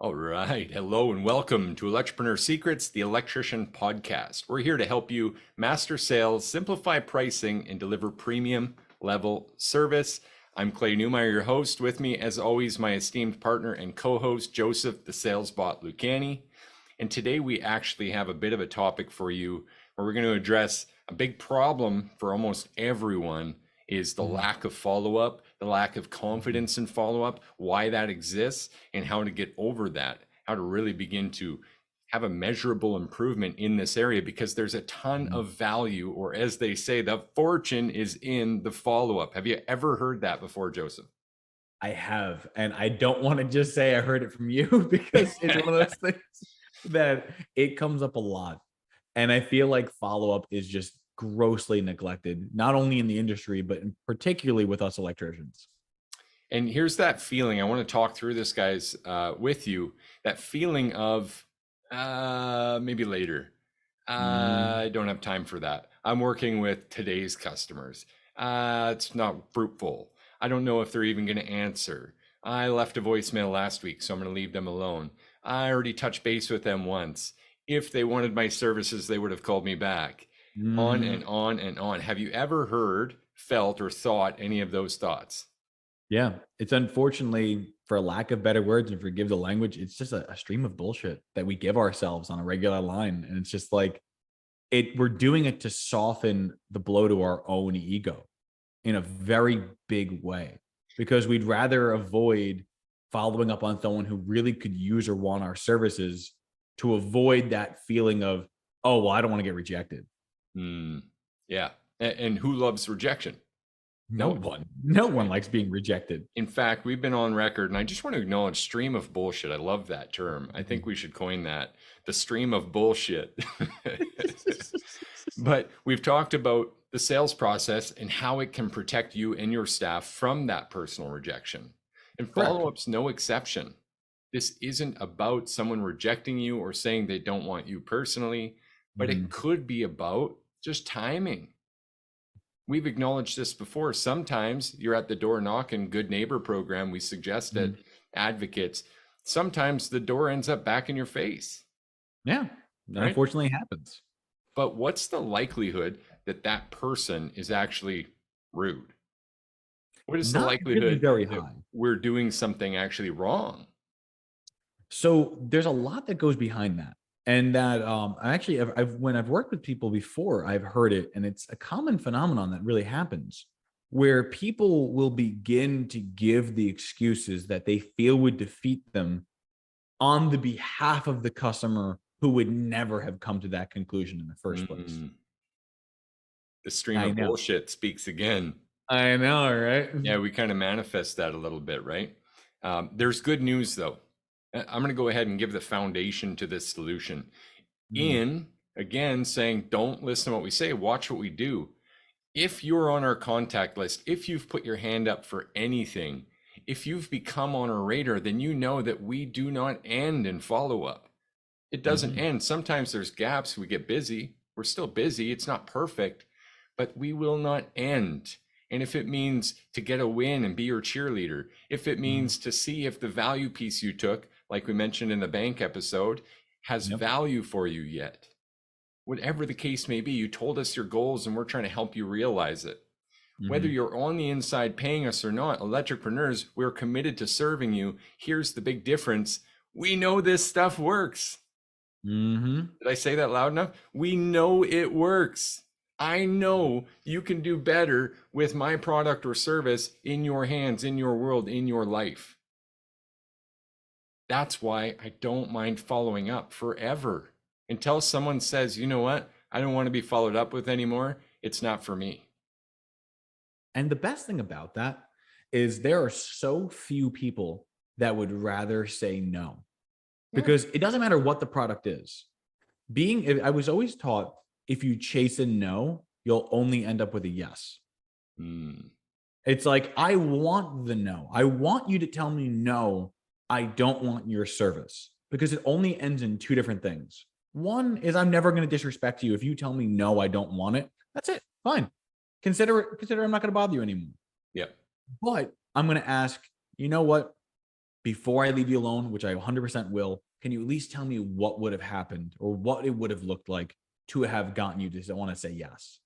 All right. Hello and welcome to Electripreneur Secrets, the Electrician podcast. We're here to help you master sales, simplify pricing, and deliver premium level service. I'm Clay Newmeyer, your host. With me, as always, my esteemed partner and co-host, Joseph, the sales bot Lucani. And today we actually have a bit of a topic for you where we're going to address a big problem for almost everyone is the lack of follow-up, the lack of confidence in follow-up, why that exists, and how to get over that, how to really begin to have a measurable improvement in this area, because there's a ton of value, or as they say, the fortune is in the follow-up. Have you ever heard that before, Joseph? I have, and I don't want to just say I heard it from you because it's one of those things that it comes up a lot. And I feel like follow-up is just grossly neglected, not only in the industry, but particularly with us electricians. And here's that feeling. I want to talk through this, guys, with you. That feeling of maybe later. I don't have time for that. I'm working with today's customers. It's not fruitful. I don't know if they're even going to answer. I left a voicemail last week, so I'm going to leave them alone. I already touched base with them once. If they wanted my services, they would have called me back. On and on and on. Have you ever heard, felt, or thought any of those thoughts? Yeah, it's unfortunately, for lack of better words and forgive the language, it's just a stream of bullshit that we give ourselves on a regular line. And it's just like we're doing it to soften the blow to our own ego in a very big way, because we'd rather avoid following up on someone who really could use or want our services to avoid that feeling of, oh, well, I don't want to get rejected. Yeah. And who loves rejection? No one likes being rejected. In fact, we've been on record, and I just want to acknowledge stream of bullshit. I love that term. I think we should coin that, the stream of bullshit. But we've talked about the sales process and how it can protect you and your staff from that personal rejection. And follow-up's no exception. This isn't about someone rejecting you or saying they don't want you personally, but it could be about just timing. We've acknowledged this before. Sometimes you're at the door knocking, good neighbor program we suggested, advocates. Sometimes the door ends up back in your face. Yeah, that unfortunately happens. But what's the likelihood that that person is actually rude? What is the likelihood very that high. we're doing something actually wrong? So there's a lot that goes behind that. And that I actually, when I've worked with people before, I've heard it, and it's a common phenomenon that really happens, where people will begin to give the excuses that they feel would defeat them on the behalf of the customer who would never have come to that conclusion in the first place. The stream of bullshit speaks again. I know, right? Yeah, we kind of manifest that a little bit, right? There's good news, though. I'm going to go ahead and give the foundation to this solution. Again, saying, don't listen to what we say, watch what we do. If you're on our contact list, if you've put your hand up for anything, if you've become on our radar, then you know that we do not end in follow-up. It doesn't end. Sometimes there's gaps. We get busy. We're still busy. It's not perfect, but we will not end. And if it means to get a win and be your cheerleader, if it means to see if the value piece you took, like we mentioned in the bank episode, has value for you yet. Whatever the case may be, you told us your goals and we're trying to help you realize it. Whether you're on the inside paying us or not, electripreneurs, we're committed to serving you. Here's the big difference. We know this stuff works. Did I say that loud enough? We know it works. I know you can do better with my product or service in your hands, in your world, in your life. That's why I don't mind following up forever until someone says, you know what? I don't want to be followed up with anymore. It's not for me. And the best thing about that is there are so few people that would rather say no, because it doesn't matter what the product is. I was always taught, if you chase a no, you'll only end up with a yes. It's like, I want the no. I want you to tell me no, I don't want your service, because it only ends in two different things. One is, I'm never going to disrespect you. If you tell me no, I don't want it, that's it. Fine. Consider I'm not going to bother you anymore. Yep. But I'm going to ask, you know what? before I leave you alone, which I 100% will, can you at least tell me what would have happened or what it would have looked like to have gotten you to want to say yes?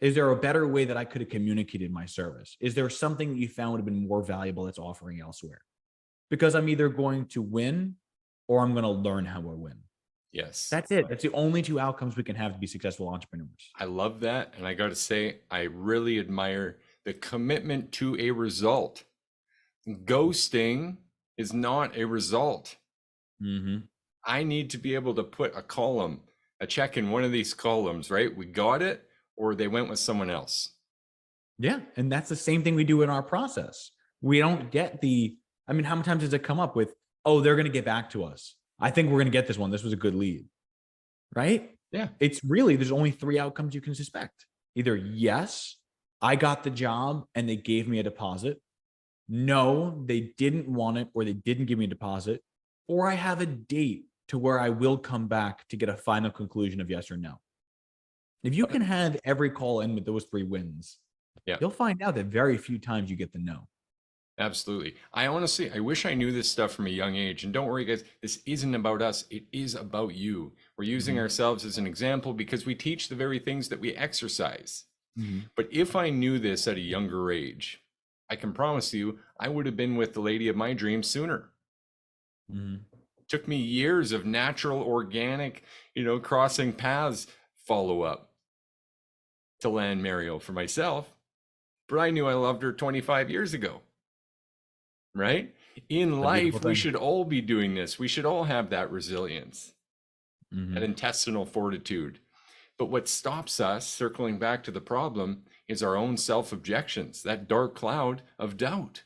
Is there a better way that I could have communicated my service? Is there something that you found would have been more valuable that's offering elsewhere? Because I'm either going to win or I'm going to learn how to win. Yes. That's it. That's the only two outcomes we can have to be successful entrepreneurs. I love that. And I got to say, I really admire the commitment to a result. Ghosting is not a result. Mm-hmm. I need to be able to put a check in one of these columns, right? We got it, or they went with someone else. Yeah. And that's the same thing we do in our process. We don't get how many times does it come up with, oh, they're going to get back to us. I think we're going to get this one. This was a good lead, right? Yeah. It's really, there's only three outcomes you can suspect. Either yes, I got the job and they gave me a deposit. No, they didn't want it or they didn't give me a deposit. Or I have a date to where I will come back to get a final conclusion of yes or no. If you can have every call in with those three wins, you'll find out that very few times you get the no. Absolutely. I wish I knew this stuff from a young age. And don't worry, guys, this isn't about us. It is about you. We're using ourselves as an example because we teach the very things that we exercise. But if I knew this at a younger age, I can promise you, I would have been with the lady of my dreams sooner. Took me years of natural, organic, crossing paths follow up to land Mario for myself. But I knew I loved her 25 years ago. Right? In life, we should all be doing this. We should all have that resilience, that intestinal fortitude. But what stops us, circling back to the problem, is our own self-objections, that dark cloud of doubt.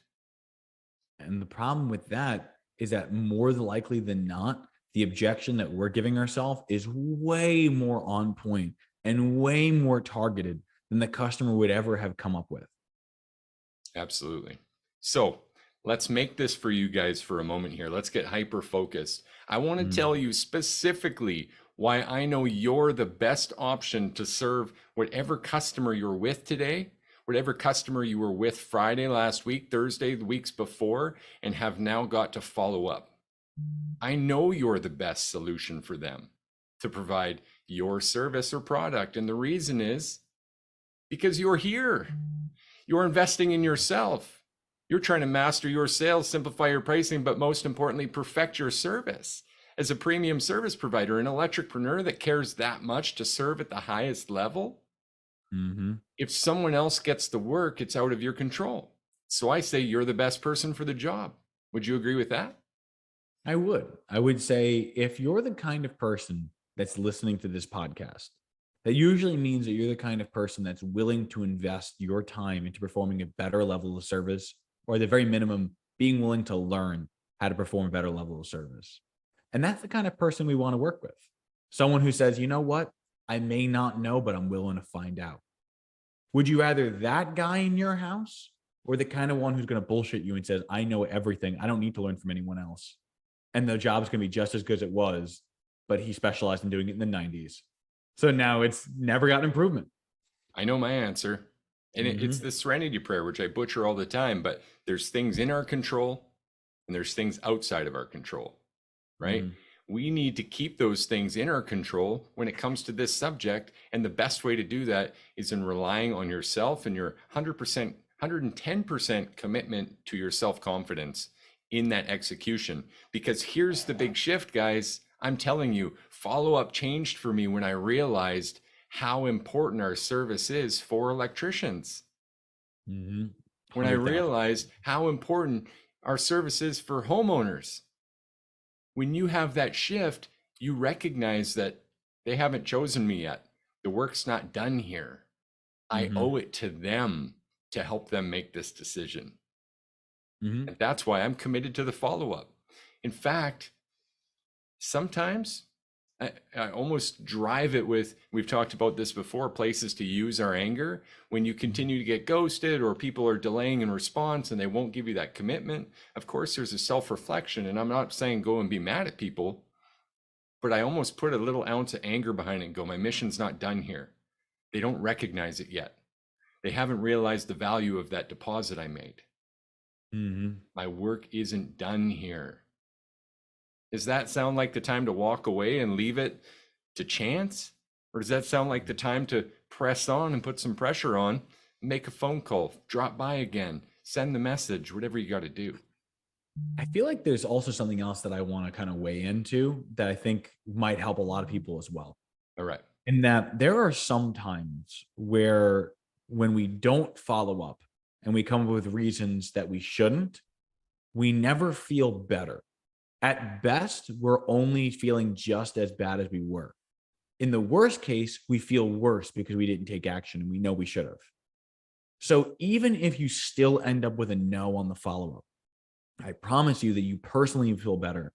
And the problem with that is that more likely than not, the objection that we're giving ourselves is way more on point and way more targeted than the customer would ever have come up with. Absolutely. So let's make this for you guys for a moment here. Let's get hyper focused. I want to tell you specifically why I know you're the best option to serve whatever customer you're with today, whatever customer you were with Friday last week, Thursday, the weeks before, and have now got to follow up. I know you're the best solution for them to provide your service or product. And the reason is because you're here. You're investing in yourself. You're trying to master your sales, simplify your pricing, but most importantly, perfect your service. As a premium service provider, an electricpreneur that cares that much to serve at the highest level, if someone else gets the work, it's out of your control. So I say you're the best person for the job. Would you agree with that? I would. I would say if you're the kind of person that's listening to this podcast, that usually means that you're the kind of person that's willing to invest your time into performing a better level of service, or at the very minimum, being willing to learn how to perform a better level of service. And that's the kind of person we want to work with. Someone who says, you know what? I may not know, but I'm willing to find out. Would you rather that guy in your house or the kind of one who's going to bullshit you and says, I know everything. I don't need to learn from anyone else. And the job's going to be just as good as it was, but he specialized in doing it in the 90s. So now it's never gotten improvement. I know my answer. And it's the serenity prayer, which I butcher all the time, but there's things in our control and there's things outside of our control, right? We need to keep those things in our control when it comes to this subject. And the best way to do that is in relying on yourself and your 100%, 110% commitment to your self-confidence in that execution. Because here's the big shift, guys. I'm telling you, follow-up changed for me when I realized how important our service is for electricians. When I realized how important our service is for homeowners. When you have that shift, you recognize that they haven't chosen me yet. The work's not done here. I owe it to them to help them make this decision. And that's why I'm committed to the follow-up. In fact, sometimes I almost drive it with, we've talked about this before, places to use our anger. When you continue to get ghosted or people are delaying in response and they won't give you that commitment, of course, there's a self-reflection. And I'm not saying go and be mad at people, but I almost put a little ounce of anger behind it and go, my mission's not done here. They don't recognize it yet. They haven't realized the value of that deposit I made. Mhm. My work isn't done here. Does that sound like the time to walk away and leave it to chance? Or does that sound like the time to press on and put some pressure on, make a phone call, drop by again, send the message, whatever you got to do? I feel like there's also something else that I want to kind of weigh into that I think might help a lot of people as well. All right. In that there are some times where when we don't follow up and we come up with reasons that we shouldn't, we never feel better. At best, we're only feeling just as bad as we were. In the worst case, we feel worse because we didn't take action and we know we should have. So even if you still end up with a no on the follow up, I promise you that you personally feel better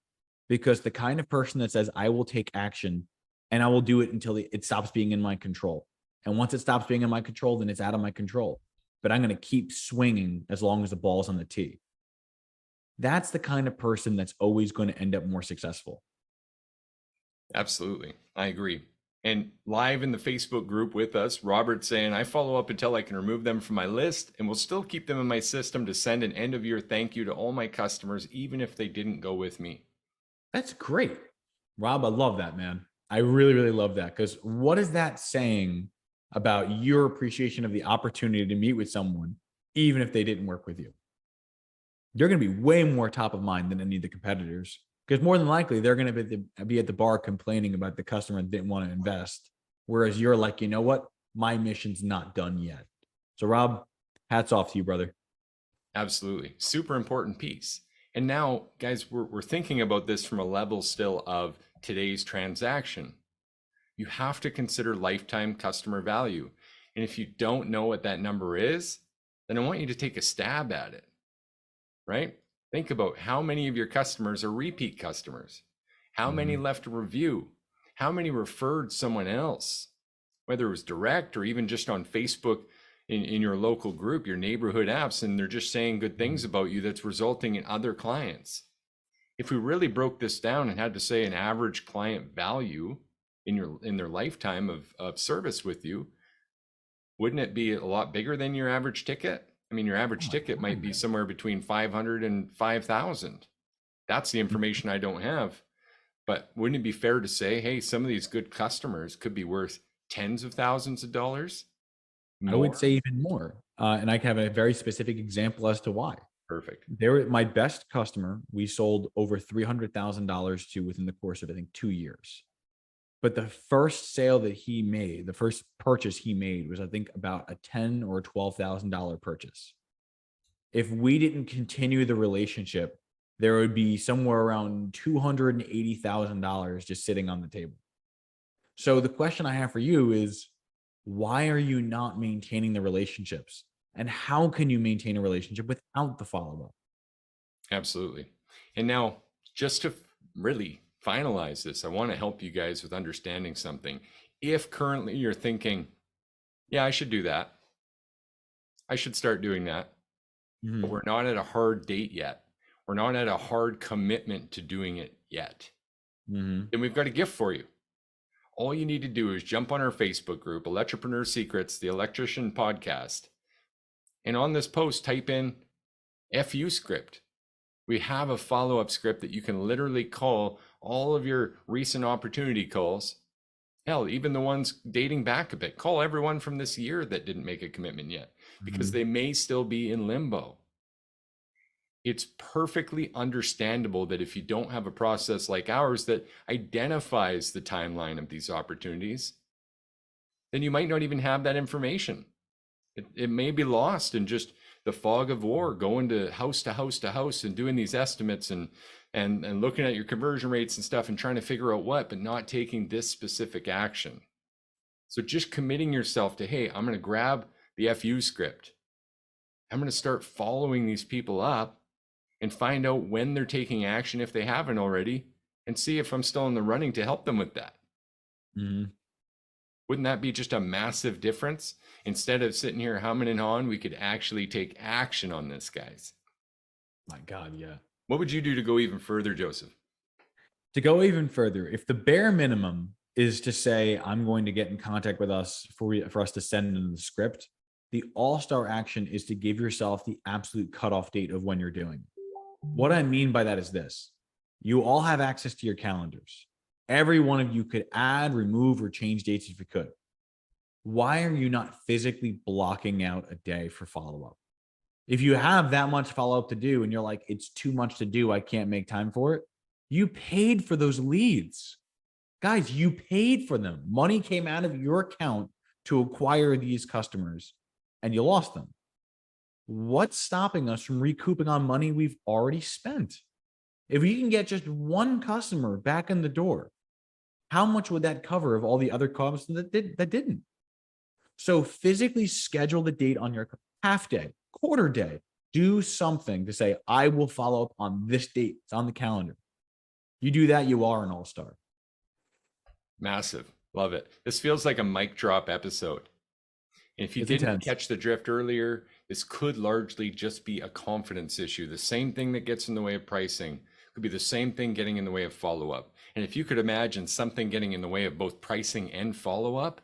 because the kind of person that says, I will take action and I will do it until it stops being in my control. And once it stops being in my control, then it's out of my control. But I'm going to keep swinging as long as the ball's on the tee. That's the kind of person that's always going to end up more successful. Absolutely. I agree. And live in the Facebook group with us, Robert saying, I follow up until I can remove them from my list and will still keep them in my system to send an end of year thank you to all my customers, even if they didn't go with me. That's great. Rob, I love that, man. I really, really love that. Because what is that saying about your appreciation of the opportunity to meet with someone, even if they didn't work with you? You're going to be way more top of mind than any of the competitors. Because more than likely, they're going to be at the bar complaining about the customer that didn't want to invest. Whereas you're like, you know what? My mission's not done yet. So, Rob, hats off to you, brother. Absolutely. Super important piece. And now, guys, we're thinking about this from a level still of today's transaction. You have to consider lifetime customer value. And if you don't know what that number is, then I want you to take a stab at it, right? Think about how many of your customers are repeat customers. How many Mhm. left a review? How many referred someone else? Whether it was direct or even just on Facebook in your local group, your neighborhood apps, and they're just saying good things Mhm. about you that's resulting in other clients. If we really broke this down and had to say an average client value in their lifetime of service with you, wouldn't it be a lot bigger than your average ticket? I mean, your Oh average my ticket God, might be man. somewhere between 500 and 5,000. That's the information I don't have. But wouldn't it be fair to say, hey, some of these good customers could be worth tens of thousands of dollars I would more? say even more. And I have a very specific example as to why. Perfect. My best customer, we sold over $300,000 to within the course of, I think, 2 years. But the first sale that he made, the first purchase he made was, I think, about a $10 or $12,000 purchase. If we didn't continue the relationship, there would be somewhere around $280,000 just sitting on the table. So the question I have for you is, why are you not maintaining the relationships? And how can you maintain a relationship without the follow up? Absolutely. And now, just to really finalize this, I want to help you guys with understanding something. If currently you're thinking, yeah, I should do that, I should start doing that, but Mhm. we're not at a hard date yet, we're not at a hard commitment to doing it yet, Mhm. then we've got a gift for you. All you need to do is jump on our Facebook group, Electripreneur Secrets, the Electrician Podcast, and on this post, type in FU script. We have a follow up script that you can literally call all of your recent opportunity calls. Hell, even the ones dating back a bit. Call everyone from this year that didn't make a commitment yet because Mhm. they may still be in limbo. It's perfectly understandable that if you don't have a process like ours that identifies the timeline of these opportunities, then you might not even have that information. It may be lost in just the fog of war, going to house to house to house and doing these estimates and looking at your conversion rates and stuff and trying to figure out what, but not taking this specific action. So just committing yourself to, hey, I'm going to grab the FU script. I'm going to start following these people up and find out when they're taking action if they haven't already, and see if I'm still in the running to help them with that. Mhm. Wouldn't that be just a massive difference? Instead of sitting here humming and hawing, we could actually take action on this, guys. My God, yeah. What would you do to go even further, Joseph? To go even further, if the bare minimum is to say, I'm going to get in contact with us for us to send in the script, The all-star action is to give yourself the absolute cutoff date of when you're doing it. What I mean by that is this. You all have access to your calendars. Every one of you could add, remove, or change dates if you could. Why are you not physically blocking out a day for follow-up? If you have that much follow-up to do and you're like, it's too much to do, I can't make time for it, you paid for those leads. Guys, you paid for them. Money came out of your account to acquire these customers and you lost them. What's stopping us from recouping on money we've already spent? If we can get just one customer back in the door, how much would that cover of all the other customers that didn't? So physically schedule the date on your half day, quarter day. Do something to say, I will follow up on this date. It's on the calendar. You do that, you are an all-star. Massive. Love it. This feels like a mic drop episode. And if you didn't catch the drift earlier, this could largely just be a confidence issue. The same thing that gets in the way of pricing could be the same thing getting in the way of follow-up. And if you could imagine something getting in the way of both pricing and follow-up,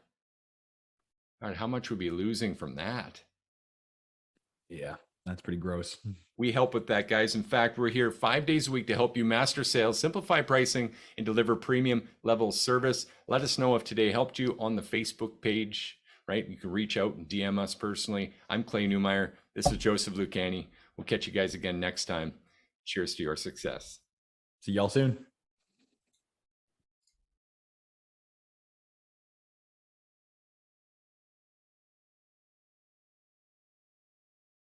how much would we be losing from that? Yeah, that's pretty gross. We help with that, guys. In fact, we're here 5 days a week to help you master sales, simplify pricing, and deliver premium level service. Let us know if today helped you on the Facebook page, right? You can reach out and DM us personally. I'm Clay Newmeyer. This is Joseph Lucani. We'll catch you guys again next time. Cheers to your success. See y'all soon.